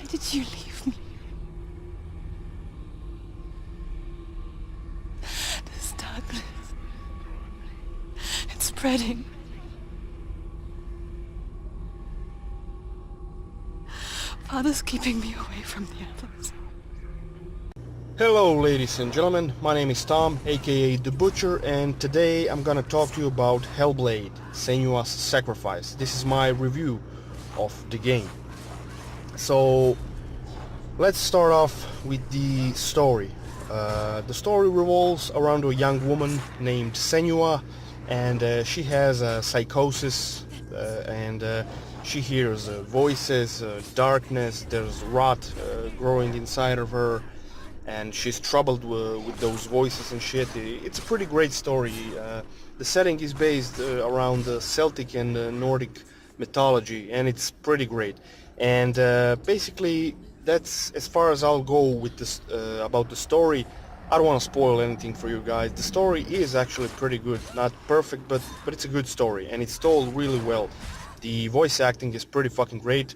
did you leave me? This darkness, it's spreading. Father's keeping me away from the others. Hello ladies and gentlemen, my name is Tom, aka The Butcher, and today I'm gonna talk to you about Hellblade Senua'S Sacrifice. This is my review of the game. So let's start off with the story. The story revolves around a young woman named Senua, and she has a psychosis, and she hears voices, darkness, there's rot growing inside of her, and she's troubled with those voices and shit. It's a pretty great story. The setting is based around Celtic and Nordic mythology, and it's pretty great. And basically, that's as far as I'll go with this about the story. I don't want to spoil anything for you guys. The story is actually pretty good, not perfect, but it's a good story, and it's told really well. The voice acting is pretty fucking great,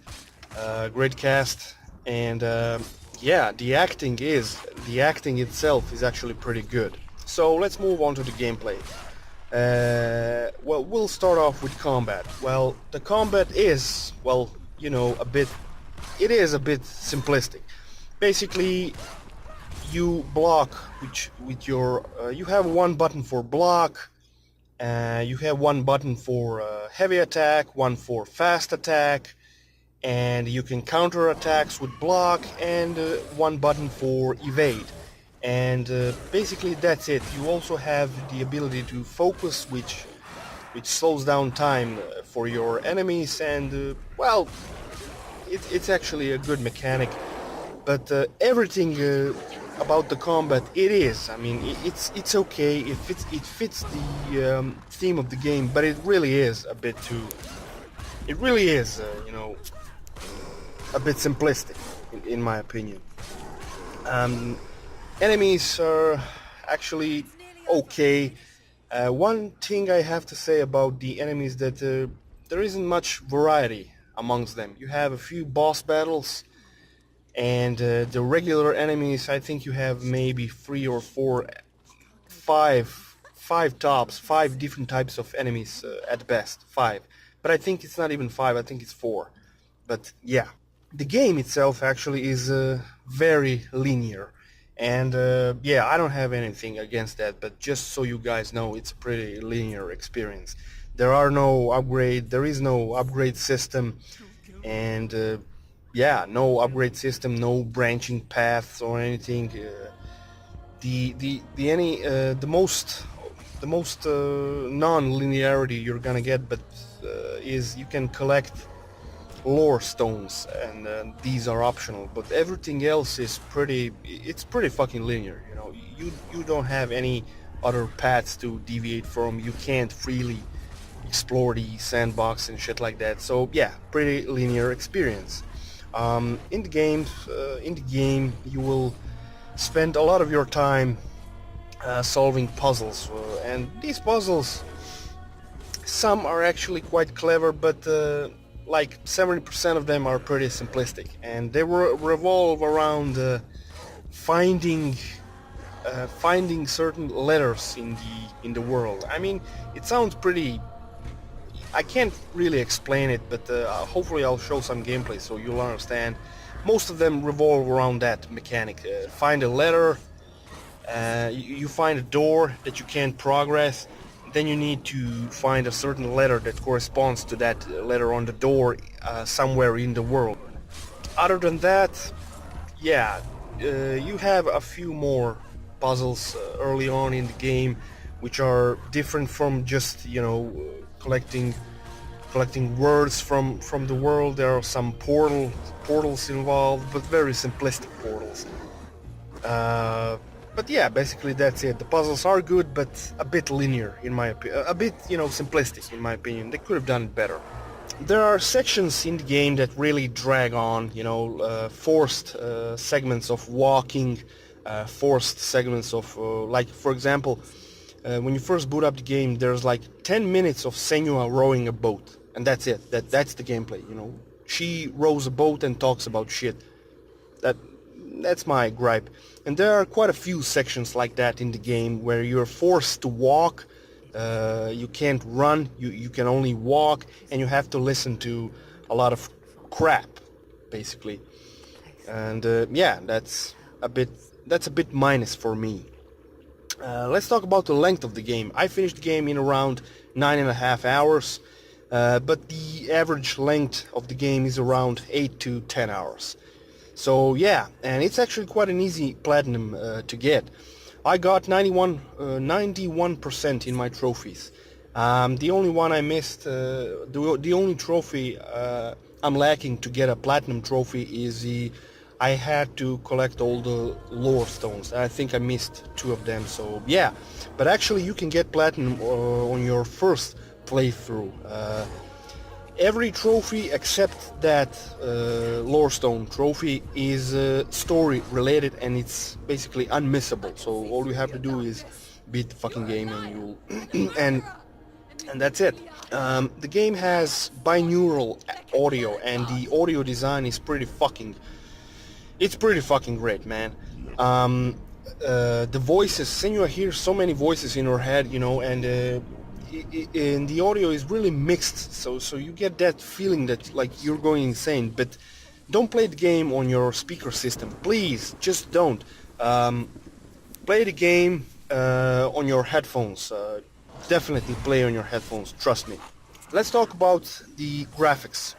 great cast, and yeah, the acting itself is actually pretty good. So let's move on to the gameplay. Well, we'll start off with combat. Well, the combat is, well, you know, it is a bit simplistic. Basically, you block with your, you have one button for block, you have one button for heavy attack, one for fast attack, and you can counter attacks with block, and one button for evade. And basically that's it. You also have the ability to focus, which slows down time for your enemies, and well, it's actually a good mechanic. But everything about the combat, I mean, it's okay. It fits the theme of the game, but it really is a bit too. It really is, you know, a bit simplistic, in my opinion. Enemies are actually okay. One thing I have to say about the enemies that there isn't much variety amongst them. You have a few boss battles, and the regular enemies, I think you have maybe 3 or 4, 5 tops, 5 different types of enemies at best, 5. But I think it's not even 5, I think it's 4. But yeah, the game itself actually is very linear. And yeah, I don't have anything against that, but just so you guys know, it's a pretty linear experience. There is no upgrade system, and yeah, no upgrade system, no branching paths or anything. The most non-linearity you're gonna get, but is you can collect lore stones, and these are optional, but everything else is pretty fucking linear. You know, you don't have any other paths to deviate from. You can't freely explore the sandbox and shit like that. So yeah, pretty linear experience. In the game you will spend a lot of your time solving puzzles, and these puzzles, some are actually quite clever, but like 70% of them are pretty simplistic, and they revolve around finding certain letters in the world. I mean, it sounds pretty. I can't really explain it, but hopefully I'll show some gameplay so you'll understand. Most of them revolve around that mechanic. Find a letter, you find a door that you can't progress, then you need to find a certain letter that corresponds to that letter on the door somewhere in the world. Other than that, yeah, you have a few more puzzles early on in the game, which are different from just, you know, collecting words from the world. There are some portals involved, but very simplistic portals. But yeah, basically that's it. The puzzles are good, but a bit linear in my opinion, a bit, you know, simplistic in my opinion. They could have done it better. There are sections in the game that really drag on, you know, forced segments of walking, forced segments of, like for example, when you first boot up the game, there's like 10 minutes of Senua rowing a boat, and that's it. That's the gameplay, you know. She rows a boat and talks about shit. That's my gripe. And there are quite a few sections like that in the game where you're forced to walk. You can't run, you can only walk, and you have to listen to a lot of crap, basically. And yeah, that's a bit minus for me. Let's talk about the length of the game. I finished the game in around 9.5 hours, but the average length of the game is around 8 to 10 hours. So yeah, and it's actually quite an easy platinum to get. I got 91% in my trophies. The only one I missed, the only trophy I'm lacking to get a platinum trophy is I had to collect all the lore stones. I think I missed 2 of them, so yeah. But actually you can get platinum on your first playthrough. Every trophy except that lore stone trophy is story related, and it's basically unmissable. So all you have to do is beat the fucking game and you'll and that's it. The game has binaural audio, and the audio design is pretty fucking great, man. The voices, Senua hears so many voices in her head, you know, and the audio is really mixed, so you get that feeling that like you're going insane. But don't play the game on your speaker system, please. Just don't. Play the game on your headphones. Definitely play on your headphones, trust me. Let's talk about the graphics.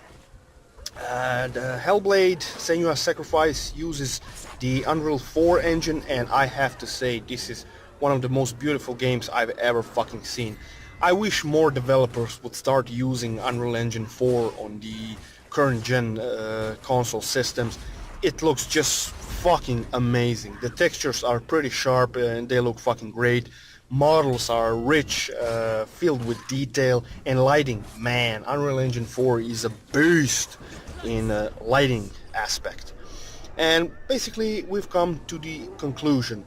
The Hellblade Senua'S Sacrifice uses the Unreal 4 engine, and I have to say this is one of the most beautiful games I've ever fucking seen. I wish more developers would start using Unreal Engine 4 on the current gen console systems. It looks just fucking amazing. The textures are pretty sharp and they look fucking great. Models are rich, filled with detail, and lighting. Man, Unreal Engine 4 is a beast in lighting aspect. And basically we've come to the conclusion.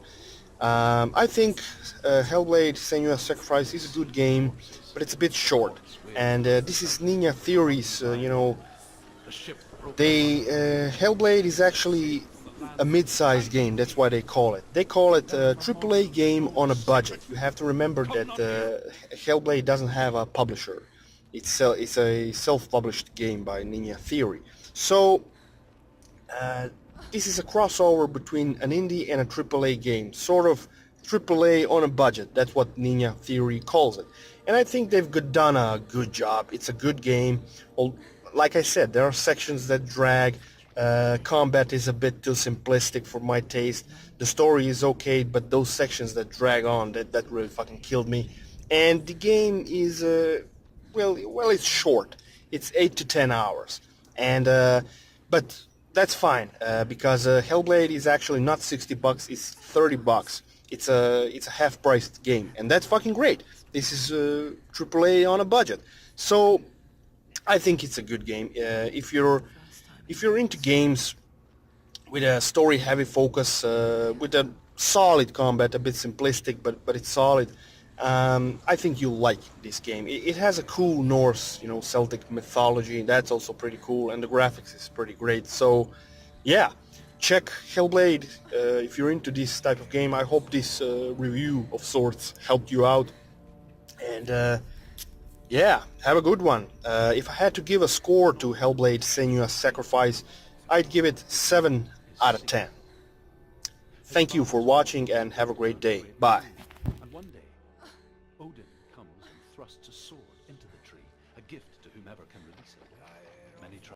I think Hellblade Senua'S Sacrifice is a good game, but it's a bit short. And this is Ninja Theory's, you know, Hellblade is actually a mid-sized game. That's why they call it. They call it a AAA game on a budget. You have to remember that Hellblade doesn't have a publisher. It's a self-published game by Ninja Theory. So this is a crossover between an indie and a AAA game, sort of AAA on a budget. That's what Ninja Theory calls it. And I think they've done a good job. It's a good game. Well, like I said, there are sections that drag. Combat is a bit too simplistic for my taste. The story is okay, but those sections that drag on, that really fucking killed me. And the game is, well, it's short. It's 8 to 10 hours. And, but that's fine, because Hellblade is actually not $60, it's $30. It's a half-priced game, and that's fucking great. This is AAA on a budget. So I think it's a good game. If you're into games with a story-heavy focus, with a solid combat, a bit simplistic, but it's solid, I think you'll like this game. It has a cool Norse, you know, Celtic mythology. That's also pretty cool, and the graphics is pretty great. So, yeah, check Hellblade if you're into this type of game. I hope this review of sorts helped you out. And yeah, have a good one. If I had to give a score to Hellblade Senua'S Sacrifice, I'd give it 7 out of 10. Thank you for watching and have a great day. Bye. And one day, Odin comes and thrusts a sword into the tree, a gift to whomever can release it. Many try